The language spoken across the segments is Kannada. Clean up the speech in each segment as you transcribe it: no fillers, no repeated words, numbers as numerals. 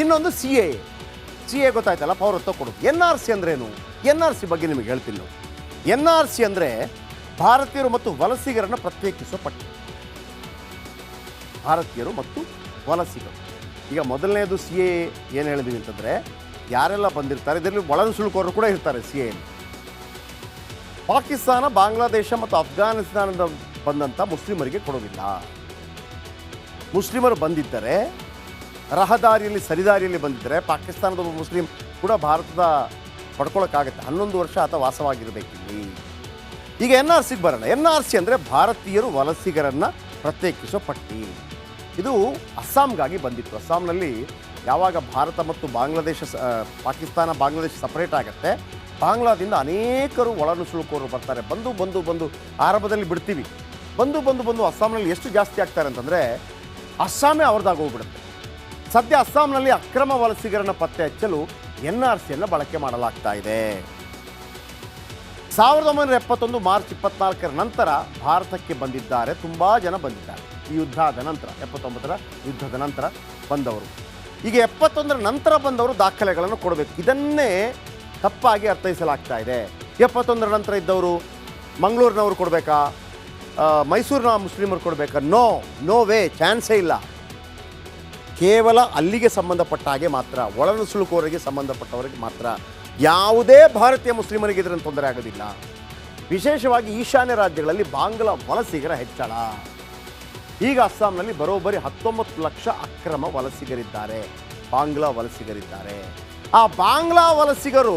ಇನ್ನೊಂದು ಸಿ ಎ ಗೊತ್ತಾಯ್ತಲ್ಲ, ಪೌರತ್ವ ಕೊಡೋದು. NRC ಅಂದ್ರೇನು? NRC ಬಗ್ಗೆ ನಿಮಗೆ ಹೇಳ್ತೀನಿ ನೋಡಿ. NRC ಅಂದರೆ ಭಾರತೀಯರು ಮತ್ತು ವಲಸಿಗರನ್ನು ಪ್ರತ್ಯೇಕಿಸುವ ಪಟ್ಟಿ. ಭಾರತೀಯರು ಮತ್ತು ವಲಸಿಗರು. ಈಗ ಮೊದಲನೇದು CA ಏನು ಹೇಳಿದೀವಿ ಅಂತಂದರೆ, ಯಾರೆಲ್ಲ ಬಂದಿರ್ತಾರೆ ಇದರಲ್ಲಿ ಒಳನುಸುಳುಕೋರು ಕೂಡ ಇರ್ತಾರೆ CA. ಪಾಕಿಸ್ತಾನ, ಬಾಂಗ್ಲಾದೇಶ ಮತ್ತು ಅಫ್ಘಾನಿಸ್ತಾನದ ಬಂದಂಥ ಮುಸ್ಲಿಮರಿಗೆ ಕೊಡೋದಿಲ್ಲ. ಮುಸ್ಲಿಮರು ಬಂದಿದ್ದರೆ, ರಹದಾರಿಯಲ್ಲಿ ಸರಿದಾರಿಯಲ್ಲಿ ಬಂದಿದ್ದರೆ, ಪಾಕಿಸ್ತಾನದ ಒಬ್ಬ ಮುಸ್ಲಿಂ ಕೂಡ ಭಾರತದ ಪಡ್ಕೊಳ್ಳೋಕ್ಕಾಗತ್ತೆ. 11 ವರ್ಷ ಆತ ವಾಸವಾಗಿರಬೇಕಿಲ್ಲಿ. ಈಗ NRCಗೆ ಬರೋಣ. NRC ಅಂದರೆ ಭಾರತೀಯರು ವಲಸಿಗರನ್ನು ಪ್ರತ್ಯೇಕಿಸೋ ಪಟ್ಟಿ. ಇದು ಅಸ್ಸಾಂಗಾಗಿ ಬಂದಿತ್ತು. ಅಸ್ಸಾಂನಲ್ಲಿ ಯಾವಾಗ ಭಾರತ ಮತ್ತು ಪಾಕಿಸ್ತಾನ ಬಾಂಗ್ಲಾದೇಶ ಸಪ್ರೇಟ್ ಆಗುತ್ತೆ, ಬಾಂಗ್ಲಾದಿಂದ ಅನೇಕರು ಒಳನುಸುಳುಕೋರು ಬರ್ತಾರೆ. ಬಂದು ಆರಂಭದಲ್ಲಿ ಬಿಡ್ತೀವಿ. ಬಂದು ಅಸ್ಸಾಂನಲ್ಲಿ ಎಷ್ಟು ಜಾಸ್ತಿ ಆಗ್ತಾರೆ ಅಂತಂದರೆ, ಅಸ್ಸಾಮೇ ಅವ್ರದ್ದಾಗೋಗ್ಬಿಡುತ್ತೆ. ಸದ್ಯ ಅಸ್ಸಾಂನಲ್ಲಿ ಅಕ್ರಮ ವಲಸಿಗರನ್ನು ಪತ್ತೆ ಹಚ್ಚಲು NRCಯನ್ನು ಬಳಕೆ ಮಾಡಲಾಗ್ತಾ ಇದೆ. 1971 ಮಾರ್ಚ್ 24ರ ನಂತರ ಭಾರತಕ್ಕೆ ಬಂದಿದ್ದಾರೆ. ತುಂಬ ಜನ ಬಂದಿದ್ದಾರೆ. ಈ ಯುದ್ಧದ ನಂತರ, 79ರ ಯುದ್ಧದ ನಂತರ ಬಂದವರು. ಈಗ 71ರ ನಂತರ ಬಂದವರು ದಾಖಲೆಗಳನ್ನು ಕೊಡಬೇಕು. ಇದನ್ನೇ ತಪ್ಪಾಗಿ ಅರ್ಥೈಸಲಾಗ್ತಾ ಇದೆ. 71ರ ನಂತರ ಇದ್ದವರು ಮಂಗಳೂರಿನವರು ಕೊಡಬೇಕಾ, ಮೈಸೂರಿನ ಮುಸ್ಲಿಮರು ಕೊಡಬೇಕಾ? ನೋ ವೇ, ಚಾನ್ಸೇ ಇಲ್ಲ. ಕೇವಲ ಅಲ್ಲಿಗೆ ಸಂಬಂಧಪಟ್ಟ ಹಾಗೆ ಮಾತ್ರ, ಒಳನುಸುಳುಕೋರಿಗೆ ಸಂಬಂಧಪಟ್ಟವರಿಗೆ ಮಾತ್ರ. ಯಾವುದೇ ಭಾರತೀಯ ಮುಸ್ಲಿಮರಿಗೆ ಇದರಿಂದ ತೊಂದರೆ ಆಗೋದಿಲ್ಲ. ವಿಶೇಷವಾಗಿ ಈಶಾನ್ಯ ರಾಜ್ಯಗಳಲ್ಲಿ ಬಾಂಗ್ಲಾ ವಲಸಿಗರ ಹೆಚ್ಚಳ. ಈಗ ಅಸ್ಸಾಂನಲ್ಲಿ ಬರೋಬ್ಬರಿ 19 ಲಕ್ಷ ಅಕ್ರಮ ವಲಸಿಗರಿದ್ದಾರೆ, ಬಾಂಗ್ಲಾ ವಲಸಿಗರಿದ್ದಾರೆ. ಆ ಬಾಂಗ್ಲಾ ವಲಸಿಗರು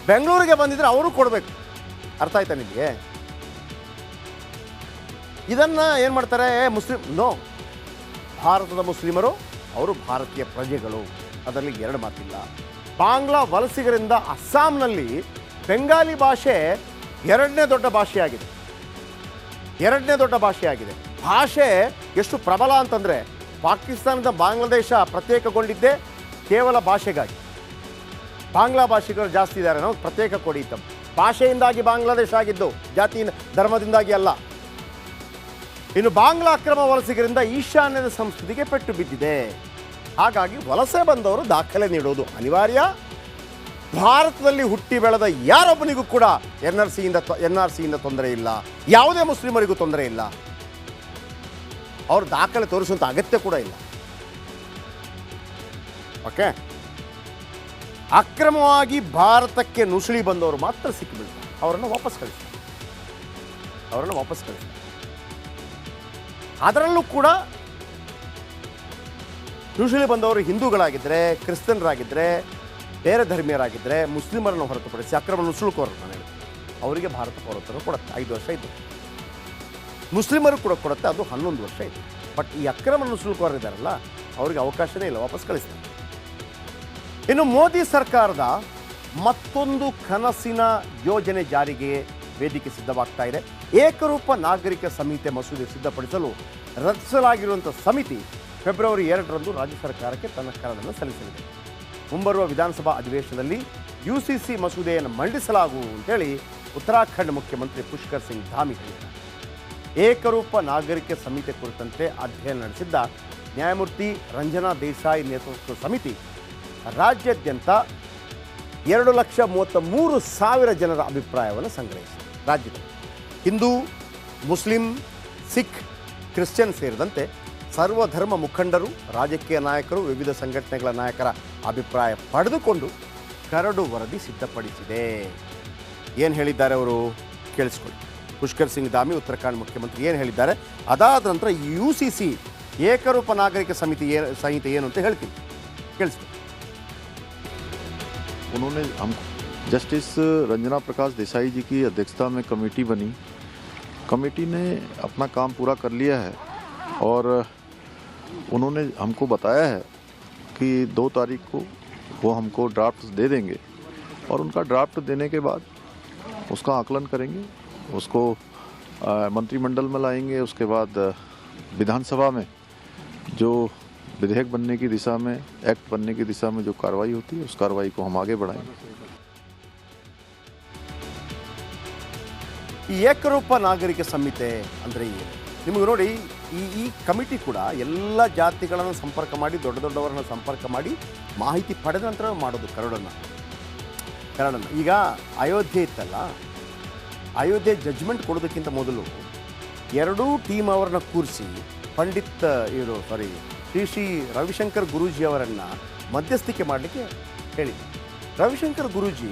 ಬೆಂಗಳೂರಿಗೆ ಬಂದಿದ್ರೆ ಅವರು ಕೊಡಬೇಕು. ಅರ್ಥ ಆಯ್ತಾ ನಿಮಗೆ? ಇದನ್ನು ಏನು ಮಾಡ್ತಾರೆ ನೋ, ಭಾರತದ ಮುಸ್ಲಿಮರು ಅವರು ಭಾರತೀಯ ಪ್ರಜೆಗಳು, ಅದರಲ್ಲಿ ಎರಡು ಮಾತಿಲ್ಲ. ಬಾಂಗ್ಲಾ ವಲಸಿಗರಿಂದ ಅಸ್ಸಾಂನಲ್ಲಿ ಬೆಂಗಾಲಿ ಭಾಷೆ ಎರಡನೇ ದೊಡ್ಡ ಭಾಷೆಯಾಗಿದೆ. ಭಾಷೆ ಎಷ್ಟು ಪ್ರಬಲ ಅಂತಂದರೆ, ಪಾಕಿಸ್ತಾನದ ಬಾಂಗ್ಲಾದೇಶ ಪ್ರತ್ಯೇಕಗೊಂಡಿದ್ದೇ ಕೇವಲ ಭಾಷೆಗಾಗಿ. ಬಾಂಗ್ಲಾ ಭಾಷಿಗರು ಜಾಸ್ತಿ ಇದ್ದಾರೆ, ನಾವು ಪ್ರತ್ಯೇಕ ಕೊಡಿ ಅಂತ. ಭಾಷೆಯಿಂದಾಗಿ ಬಾಂಗ್ಲಾದೇಶ ಆಗಿದ್ದು, ಜಾತಿ ಧರ್ಮದಿಂದಾಗಿ ಅಲ್ಲ. ಇನ್ನು ಬಾಂಗ್ಲಾ ಅಕ್ರಮ ವಲಸಿಗರಿಂದ ಈಶಾನ್ಯದ ಸಂಸ್ಕೃತಿಗೆ ಪೆಟ್ಟು ಬಿದ್ದಿದೆ. ಹಾಗಾಗಿ ವಲಸೆ ಬಂದವರು ದಾಖಲೆ ನೀಡೋದು ಅನಿವಾರ್ಯ. ಭಾರತದಲ್ಲಿ ಹುಟ್ಟಿ ಬೆಳೆದ ಯಾರೊಬ್ಬನಿಗೂ ಕೂಡ NRCಯಿಂದ ತೊಂದರೆ ಇಲ್ಲ. ಯಾವುದೇ ಮುಸ್ಲಿಮರಿಗೂ ತೊಂದರೆ ಇಲ್ಲ. ಅವರು ದಾಖಲೆ ತೋರಿಸುವಂಥ ಅಗತ್ಯ ಕೂಡ ಇಲ್ಲ. ಓಕೆ, ಅಕ್ರಮವಾಗಿ ಭಾರತಕ್ಕೆ ನುಸುಳಿ ಬಂದವರು ಮಾತ್ರ ಸಿಕ್ಕಿಬಿಡ್ತಾರೆ. ಅವರನ್ನು ವಾಪಸ್ ಕಳಿಸ್ತಾರೆ. ಅದರಲ್ಲೂ ಕೂಡ ನುಸುಳಿ ಬಂದವರು ಹಿಂದೂಗಳಾಗಿದ್ದರೆ, ಕ್ರಿಶ್ಚಿಯನ್ರಾಗಿದ್ದರೆ, ಬೇರೆ ಧರ್ಮೀಯರಾಗಿದ್ದರೆ, ಮುಸ್ಲಿಮರನ್ನು ಹೊರತುಪಡಿಸಿ ಅಕ್ರಮ ನುಸುಳುಕೋರು ಅವರಿಗೆ ಭಾರತ ಪೌರತ್ವ ಕೊಡುತ್ತೆ. 5 ವರ್ಷ ಇದ್ದು. ಮುಸ್ಲಿಮರು ಕೂಡ ಕೊಡುತ್ತೆ, ಅದು 11 ವರ್ಷ ಇದೆ. ಬಟ್ ಈ ಅಕ್ರಮ ನುಸುಳುಕೋರಿದ್ದಾರಲ್ಲ, ಅವರಿಗೆ ಅವಕಾಶನೇ ಇಲ್ಲ, ವಾಪಸ್ ಕಳಿಸ್ತಾರೆ. ಇನ್ನು ಮೋದಿ ಸರ್ಕಾರದ ಮತ್ತೊಂದು ಕನಸಿನ ಯೋಜನೆ ಜಾರಿಗೆ ವೇದಿಕೆ ಸಿದ್ಧವಾಗ್ತಾ ಇದೆ. ಏಕರೂಪ ನಾಗರಿಕ ಸಂಹಿತೆ ಮಸೂದೆ ಸಿದ್ಧಪಡಿಸಲು ರಚಿಸಲಾಗಿರುವಂಥ ಸಮಿತಿ ಫೆಬ್ರವರಿ 2ರಂದು ರಾಜ್ಯ ಸರ್ಕಾರಕ್ಕೆ ತನ್ನ ಕರಡನ್ನು ಸಲ್ಲಿಸಲಿದೆ. ಮುಂಬರುವ ವಿಧಾನಸಭಾ ಅಧಿವೇಶನದಲ್ಲಿ UCC ಮಸೂದೆಯನ್ನು ಮಂಡಿಸಲಾಗುವುದು ಅಂತೇಳಿ ಉತ್ತರಾಖಂಡ್ ಮುಖ್ಯಮಂತ್ರಿ ಪುಷ್ಕರ್ ಸಿಂಗ್ ಧಾಮಿ ಹೇಳಿದ್ದಾರೆ. ಏಕರೂಪ ನಾಗರಿಕ ಸಂಹಿತೆ ಕುರಿತಂತೆ ಅಧ್ಯಯನ ನಡೆಸಿದ್ದ ನ್ಯಾಯಮೂರ್ತಿ ರಂಜನಾ ದೇಸಾಯಿ ನೇತೃತ್ವದ ಸಮಿತಿ ರಾಜ್ಯಾದ್ಯಂತ 2,33,000 ಜನರ ಅಭಿಪ್ರಾಯವನ್ನು ಸಂಗ್ರಹಿಸಿದೆ. ರಾಜ್ಯದಲ್ಲಿ ಹಿಂದೂ, ಮುಸ್ಲಿಂ, ಸಿಖ್, ಕ್ರಿಶ್ಚಿಯನ್ ಸೇರಿದಂತೆ ಸರ್ವಧರ್ಮ ಮುಖಂಡರು, ರಾಜಕೀಯ ನಾಯಕರು, ವಿವಿಧ ಸಂಘಟನೆಗಳ ನಾಯಕರ ಅಭಿಪ್ರಾಯ ಪಡೆದುಕೊಂಡು ಕರಡು ವರದಿ ಸಿದ್ಧಪಡಿಸಿದೆ. ಏನು ಹೇಳಿದ್ದಾರೆ ಅವರು ಕೇಳಿಸ್ಕೊಳ್ಳಿ. ಪುಷ್ಕರ್ ಸಿಂಗ್ ಧಾಮಿ ಉತ್ತರಾಖಂಡ್ ಮುಖ್ಯಮಂತ್ರಿ ಏನು ಹೇಳಿದ್ದಾರೆ, ಅದಾದ ನಂತರ UCC ಏಕರೂಪ ನಾಗರಿಕ ಸಂಹಿತೆ ಏನು ಅಂತ ಹೇಳ್ತೀನಿ, ಕೇಳಿಸ್ಕೊಳ್ಳಿ. उन्होंने हम जस्टिस रंजना प्रकाश देसाई जी की अध्यक्षता में कमेटी बनी. कमेटी ने अपना काम पूरा कर लिया है और उन्होंने हमको बताया है कि 2 तारीख को वो हमको ड्राफ्ट दे देंगे और उनका ड्राफ्ट देने के बाद उसका आकलन करेंगे, उसको मंत्रिमंडल में लाएंगे. उसके बाद विधानसभा में जो विधेयक बनने की दिशा में, एक्ट बनने की दिशा में जो कार्रवाई होती है, उस कार्रवाई को हम आगे बढ़ाएंगे. ಈ ಏಕರೂಪ ನಾಗರಿಕ ಸಂಹಿತೆ ಅಂದರೆ ಏನು? ನಿಮಗೆ ನೋಡಿ ಈ ಕಮಿಟಿ ಕೂಡ ಎಲ್ಲ ಜಾತಿಗಳನ್ನು ಸಂಪರ್ಕ ಮಾಡಿ ದೊಡ್ಡ ದೊಡ್ಡವರನ್ನು ಸಂಪರ್ಕ ಮಾಡಿ ಮಾಹಿತಿ ಪಡೆದ ನಂತರ ಮಾಡೋದು ಕರಡನ್ನು. ಈಗ ಅಯೋಧ್ಯೆ ಇತ್ತಲ್ಲ, ಅಯೋಧ್ಯೆ ಜಡ್ಜ್ಮೆಂಟ್ ಕೊಡೋದಕ್ಕಿಂತ ಮೊದಲು ಎರಡೂ ಟೀಮ್ ಅವರನ್ನ ಕೂರಿಸಿ ಶ್ರೀ ರವಿಶಂಕರ್ ಗುರೂಜಿ ಅವರನ್ನು ಮಧ್ಯಸ್ಥಿಕೆ ಮಾಡಲಿಕ್ಕೆ ಹೇಳಿ. ರವಿಶಂಕರ್ ಗುರೂಜಿ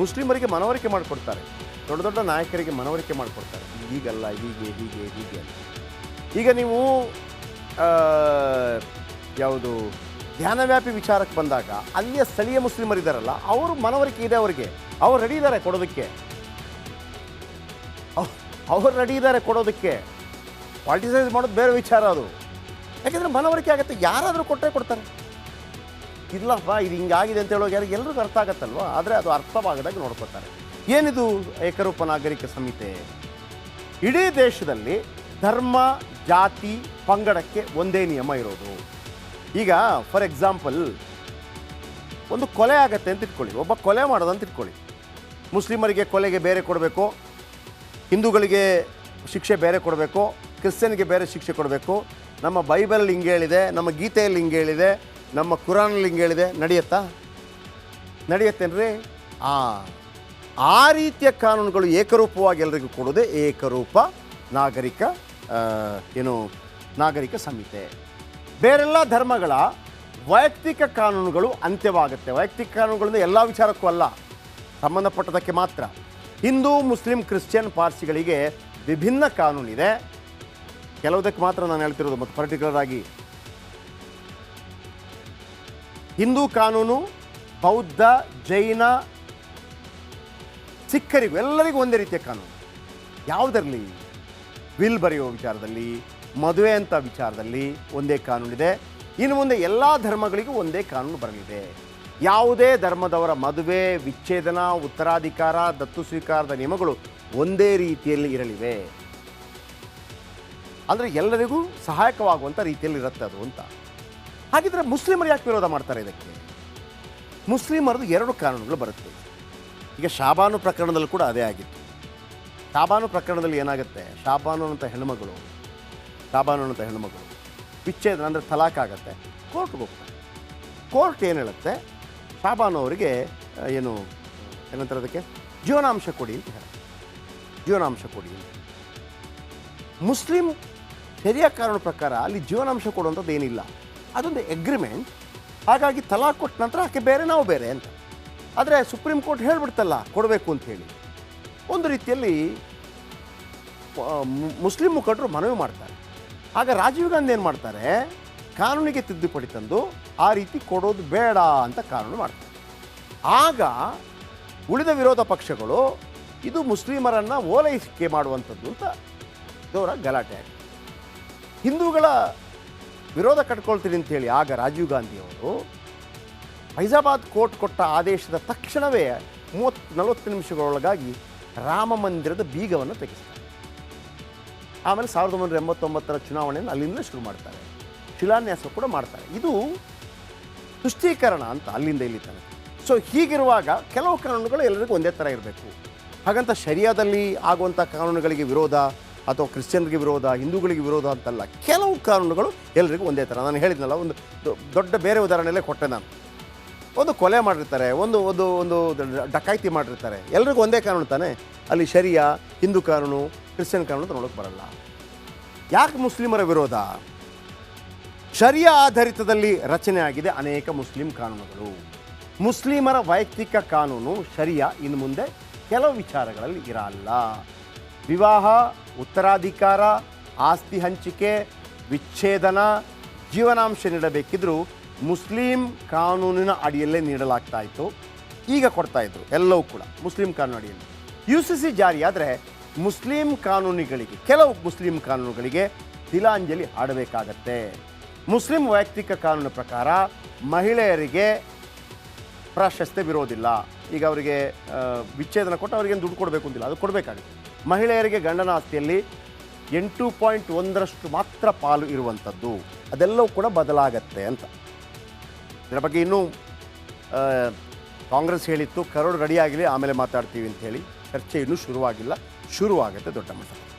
ಮುಸ್ಲಿಮರಿಗೆ ಮನವರಿಕೆ ಮಾಡಿಕೊಡ್ತಾರೆ, ದೊಡ್ಡ ದೊಡ್ಡ ನಾಯಕರಿಗೆ ಮನವರಿಕೆ ಮಾಡಿಕೊಡ್ತಾರೆ, ಹೀಗಲ್ಲ ಹೀಗೆ ಹೀಗೆ ಹೀಗೆ ಅಂತ. ಈಗ ನೀವು ಯಾವುದು ಧ್ಯಾನವ್ಯಾಪಿ ವಿಚಾರಕ್ಕೆ ಬಂದಾಗ ಅಲ್ಲಿಯ ಸ್ಥಳೀಯ ಮುಸ್ಲಿಮರಿದ್ದಾರಲ್ಲ, ಅವರು ಮನವರಿಕೆ ಇದೆ, ಅವ್ರು ರೆಡಿ ಇದ್ದಾರೆ ಕೊಡೋದಕ್ಕೆ, ಅವ್ರು ರೆಡಿ ಇದ್ದಾರೆ ಕೊಡೋದಕ್ಕೆ. ಪಾಲಿಟಿಸೈಸ್ ಮಾಡೋದು ಬೇರೆ ವಿಚಾರ ಅದು. ಯಾಕೆಂದರೆ ಮನವರಿಕೆ ಆಗುತ್ತೆ, ಯಾರಾದರೂ ಕೊಟ್ಟರೆ ಕೊಡ್ತಾರೆ. ಇಲ್ಲಪ್ಪ ಇದು ಹಿಂಗಾಗಿದೆ ಅಂತ ಹೇಳೋದು ಎಲ್ರಿಗೂ ಅರ್ಥ ಆಗತ್ತಲ್ವ, ಆದರೆ ಅದು ಅರ್ಥವಾಗದಾಗ ನೋಡ್ಕೊತಾರೆ. ಏನಿದು ಏಕರೂಪ ನಾಗರಿಕ ಸಂಹಿತೆ? ಇಡೀ ದೇಶದಲ್ಲಿ ಧರ್ಮ ಜಾತಿ ಪಂಗಡಕ್ಕೆ ಒಂದೇ ನಿಯಮ ಇರೋದು. ಈಗ ಫಾರ್ ಎಕ್ಸಾಂಪಲ್ ಒಂದು ಕೊಲೆ ಆಗತ್ತೆ ಅಂತ ಇಟ್ಕೊಳ್ಳಿ, ಒಬ್ಬ ಕೊಲೆ ಮಾಡೋದಂತ ಇಟ್ಕೊಳ್ಳಿ. ಮುಸ್ಲಿಮರಿಗೆ ಕೊಲೆಗೆ ಬೇರೆ ಕೊಡಬೇಕು, ಹಿಂದೂಗಳಿಗೆ ಶಿಕ್ಷೆ ಬೇರೆ ಕೊಡಬೇಕು, ಕ್ರಿಶ್ಚಿಯನ್ಗೆ ಬೇರೆ ಶಿಕ್ಷೆ ಕೊಡಬೇಕು. ನಮ್ಮ ಬೈಬಲಲ್ಲಿ ಹಿಂಗೆ ಹೇಳಿದೆ, ನಮ್ಮ ಗೀತೆಯಲ್ಲಿ ಹಿಂಗೆ ಹೇಳಿದೆ, ನಮ್ಮ ಕುರಾನಲ್ಲಿ ಹಿಂಗೆ ಹೇಳಿದೆ. ನಡೆಯತ್ತೇನ್ರಿ? ಆ ರೀತಿಯ ಕಾನೂನುಗಳು ಏಕರೂಪವಾಗಿ ಎಲ್ಲರಿಗೂ ಕೊಡೋದೇ ಏಕರೂಪ ನಾಗರಿಕ ನಾಗರಿಕ ಸಂಹಿತೆ. ಬೇರೆಲ್ಲ ಧರ್ಮಗಳ ವೈಯಕ್ತಿಕ ಕಾನೂನುಗಳು ಅಂತ್ಯವಾಗುತ್ತೆ. ವೈಯಕ್ತಿಕ ಕಾನೂನುಗಳಿಂದ ಎಲ್ಲ ವಿಚಾರಕ್ಕೂ ಅಲ್ಲ, ಸಂಬಂಧಪಟ್ಟದಕ್ಕೆ ಮಾತ್ರ. ಹಿಂದೂ ಮುಸ್ಲಿಂ ಕ್ರಿಶ್ಚಿಯನ್ ಪಾರ್ಸಿಗಳಿಗೆ ವಿಭಿನ್ನ ಕಾನೂನಿದೆ, ಕೆಲವುದಕ್ಕೆ ಮಾತ್ರ ನಾನು ಹೇಳ್ತಿರೋದು. ಮತ್ತು ಪರ್ಟಿಕ್ಯುಲರ್ ಆಗಿ ಹಿಂದೂ ಕಾನೂನು ಬೌದ್ಧ ಜೈನ ಸಿಖ್ಖರಿಗೂ ಎಲ್ಲರಿಗೂ ಒಂದೇ ರೀತಿಯ ಕಾನೂನು. ಯಾವುದರಲ್ಲಿ? ವಿಲ್ ಬರೆಯುವ ವಿಚಾರದಲ್ಲಿ, ಮದುವೆ ಅಂತ ವಿಚಾರದಲ್ಲಿ ಒಂದೇ ಕಾನೂನಿದೆ. ಇನ್ನು ಮುಂದೆ ಎಲ್ಲ ಧರ್ಮಗಳಿಗೂ ಒಂದೇ ಕಾನೂನು ಬರಲಿದೆ. ಯಾವುದೇ ಧರ್ಮದವರ ಮದುವೆ, ವಿಚ್ಛೇದನ, ಉತ್ತರಾಧಿಕಾರ, ದತ್ತು ಸ್ವೀಕಾರದ ನಿಯಮಗಳು ಒಂದೇ ರೀತಿಯಲ್ಲಿ ಇರಲಿವೆ. ಅಂದರೆ ಎಲ್ಲರಿಗೂ ಸಹಾಯಕವಾಗುವಂಥ ರೀತಿಯಲ್ಲಿ ಇರುತ್ತೆ ಅದು ಅಂತ. ಹಾಗಿದ್ರೆ ಮುಸ್ಲಿಮರು ಯಾಕೆ ವಿರೋಧ ಮಾಡ್ತಾರೆ ಇದಕ್ಕೆ? ಮುಸ್ಲಿಮರದು ಎರಡು ಕಾನೂನುಗಳು ಬರುತ್ತೆ. ಈಗ ಶಾಬಾನು ಪ್ರಕರಣದಲ್ಲಿ ಕೂಡ ಅದೇ ಆಗಿತ್ತು. ಶಾಬಾನು ಪ್ರಕರಣದಲ್ಲಿ ಏನಾಗುತ್ತೆ, ಶಾಬಾನು ಅಂತ ಹೆಣ್ಮಗಳು ವಿಚ್ಛೇದನ ಅಂದರೆ ತಲಾಕ್ ಆಗುತ್ತೆ, ಕೋರ್ಟ್ಗೆ ಹೋಗ್ತಾರೆ. ಕೋರ್ಟ್ ಏನು ಹೇಳುತ್ತೆ, ಶಾಬಾನು ಅವರಿಗೆ ಏನಂತಾರೆ ಅದಕ್ಕೆ, ಜೀವನಾಂಶ ಕೊಡಿ ಅಂತ ಹೇಳುತ್ತೆ. ಜೀವನಾಂಶ ಕೊಡಿ. ಮುಸ್ಲಿಂ ಶರಿಯಾ ಕಾನೂನು ಪ್ರಕಾರ ಅಲ್ಲಿ ಜೀವನಾಂಶ ಕೊಡುವಂಥದ್ದು ಏನಿಲ್ಲ, ಅದೊಂದು ಎಗ್ರಿಮೆಂಟ್. ಹಾಗಾಗಿ ತಲಾಕ್ ಕೊಟ್ಟ ನಂತರ ಆಕೆ ಬೇರೆ, ನಾವು ಬೇರೆ ಅಂತ. ಆದರೆ ಸುಪ್ರೀಂ ಕೋರ್ಟ್ ಹೇಳಿಬಿಡ್ತಲ್ಲ ಕೊಡಬೇಕು ಅಂಥೇಳಿ. ಒಂದು ರೀತಿಯಲ್ಲಿ ಮುಸ್ಲಿಂ ಮುಖಂಡರು ಮನವಿ ಮಾಡ್ತಾರೆ. ಆಗ ರಾಜೀವ್ ಗಾಂಧಿ ಏನು ಮಾಡ್ತಾರೆ, ಕಾನೂನಿಗೆ ತಿದ್ದುಪಡಿ ತಂದು ಆ ರೀತಿ ಕೊಡೋದು ಬೇಡ ಅಂತ ಕಾನೂನು ಮಾಡ್ತಾರೆ. ಆಗ ಉಳಿದ ವಿರೋಧ ಪಕ್ಷಗಳು ಇದು ಮುಸ್ಲಿಮರನ್ನು ಓಲೈಕೆ ಮಾಡುವಂಥದ್ದು ಅಂತ ಜೋರ ಗಲಾಟೆ ಆಗಿದೆ. ಹಿಂದೂಗಳ ವಿರೋಧ ಕಟ್ಕೊಳ್ತೀನಿ ಅಂತೇಳಿ ಆಗ ರಾಜೀವ್ ಗಾಂಧಿಯವರು ಫೈಜಾಬಾದ್ ಕೋರ್ಟ್ ಕೊಟ್ಟ ಆದೇಶದ ತಕ್ಷಣವೇ 30-40 ನಿಮಿಷಗಳೊಳಗಾಗಿ ರಾಮ ಮಂದಿರದ ಬೀಗವನ್ನು ತೆಗೆಸ್ತಾರೆ. ಆಮೇಲೆ 1989 ಚುನಾವಣೆಯನ್ನು ಅಲ್ಲಿಂದಲೇ ಶುರು ಮಾಡ್ತಾರೆ, ಶಿಲಾನ್ಯಾಸ ಕೂಡ ಮಾಡ್ತಾರೆ. ಇದು ತುಷ್ಟೀಕರಣ ಅಂತ ಅಲ್ಲಿಂದ ಇಲ್ಲಿ ತನಕ. ಸೊ ಹೀಗಿರುವಾಗ ಕೆಲವು ಕಾನೂನುಗಳು ಎಲ್ಲರಿಗೂ ಒಂದೇ ಥರ ಇರಬೇಕು. ಹಾಗಂತ ಶರಿಯಾದಲ್ಲಿ ಆಗುವಂಥ ಕಾನೂನುಗಳಿಗೆ ವಿರೋಧ ಅಥವಾ ಕ್ರಿಶ್ಚಿಯನ್ರಿಗೆ ವಿರೋಧ, ಹಿಂದೂಗಳಿಗೆ ವಿರೋಧ ಅಂತಲ್ಲ. ಕೆಲವು ಕಾನೂನುಗಳು ಎಲ್ಲರಿಗೂ ಒಂದೇ ಥರ. ನಾನು ಹೇಳಿದ್ನಲ್ಲ, ಒಂದು ದೊಡ್ಡ ಬೇರೆ ಉದಾಹರಣೆಯಲ್ಲೇ ಕೊಟ್ಟೆ ನಾನು. ಒಂದು ಕೊಲೆ ಮಾಡಿರ್ತಾರೆ, ಒಂದು ಒಂದು ಒಂದು ಡಕಾಯಿತಿ ಮಾಡಿರ್ತಾರೆ, ಎಲ್ರಿಗೂ ಒಂದೇ ಕಾನೂನು ತಾನೆ. ಅಲ್ಲಿ ಶರಿಯಾ, ಹಿಂದೂ ಕಾನೂನು, ಕ್ರಿಶ್ಚಿಯನ್ ಕಾನೂನು ಅಂತ ನೋಡೋಕ್ಕೆ ಬರಲ್ಲ. ಯಾಕೆ ಮುಸ್ಲಿಮರ ವಿರೋಧ? ಶರಿಯಾ ಆಧಾರಿತದಲ್ಲಿ ರಚನೆ ಆಗಿದೆ ಅನೇಕ ಮುಸ್ಲಿಂ ಕಾನೂನುಗಳು. ಮುಸ್ಲಿಮರ ವೈಯಕ್ತಿಕ ಕಾನೂನು ಶರಿಯಾ ಇನ್ನು ಮುಂದೆ ಕೆಲವು ವಿಚಾರಗಳಲ್ಲಿ ಇರಲ್ಲ. ವಿವಾಹ, ಉತ್ತರಾಧಿಕಾರ, ಆಸ್ತಿ ಹಂಚಿಕೆ, ವಿಚ್ಛೇದನ, ಜೀವನಾಂಶ ನೀಡಬೇಕಿದ್ರೂ ಮುಸ್ಲಿಂ ಕಾನೂನಿನ ಅಡಿಯಲ್ಲೇ ನೀಡಲಾಗ್ತಾ ಇತ್ತು. ಈಗ ಕೊಡ್ತಾಯಿದ್ರು ಎಲ್ಲವೂ ಕೂಡ ಮುಸ್ಲಿಂ ಕಾನೂನು ಅಡಿಯಲ್ಲಿ. UCC ಜಾರಿಯಾದರೆ ಮುಸ್ಲಿಂ ಕಾನೂನುಗಳಿಗೆ, ಕೆಲವು ಮುಸ್ಲಿಂ ಕಾನೂನುಗಳಿಗೆ ತಿಲಾಂಜಲಿ ಹಾಡಬೇಕಾಗತ್ತೆ. ಮುಸ್ಲಿಂ ವೈಯಕ್ತಿಕ ಕಾನೂನು ಪ್ರಕಾರ ಮಹಿಳೆಯರಿಗೆ ಪ್ರಾಶಸ್ತ್ಯ ವಿರೋಧಿಲ್ಲ. ಈಗ ಅವರಿಗೆ ವಿಚ್ಛೇದನ ಕೊಟ್ಟು ಅವರಿಗೇನು ದುಡ್ಡು ಕೊಡಬೇಕು ಅಂತಿಲ್ಲ, ಅದು ಕೊಡಬೇಕಾಗುತ್ತೆ. ಮಹಿಳೆಯರಿಗೆ ಗಂಡನ ಆಸ್ತಿಯಲ್ಲಿ 8.1 ಮಾತ್ರ ಪಾಲು ಇರುವಂಥದ್ದು, ಅದೆಲ್ಲವೂ ಕೂಡ ಬದಲಾಗತ್ತೆ ಅಂತ. ಇದರ ಬಗ್ಗೆ ಇನ್ನೂ ಕಾಂಗ್ರೆಸ್ ಹೇಳಿತ್ತು, ಕರಡು ರೆಡಿಯಾಗಲಿ ಆಮೇಲೆ ಮಾತಾಡ್ತೀವಿ ಅಂತ ಹೇಳಿ. ಚರ್ಚೆ ಇನ್ನೂ ಶುರುವಾಗಿಲ್ಲ, ಶುರುವಾಗುತ್ತೆ ದೊಡ್ಡ ಮಟ್ಟದಲ್ಲಿ.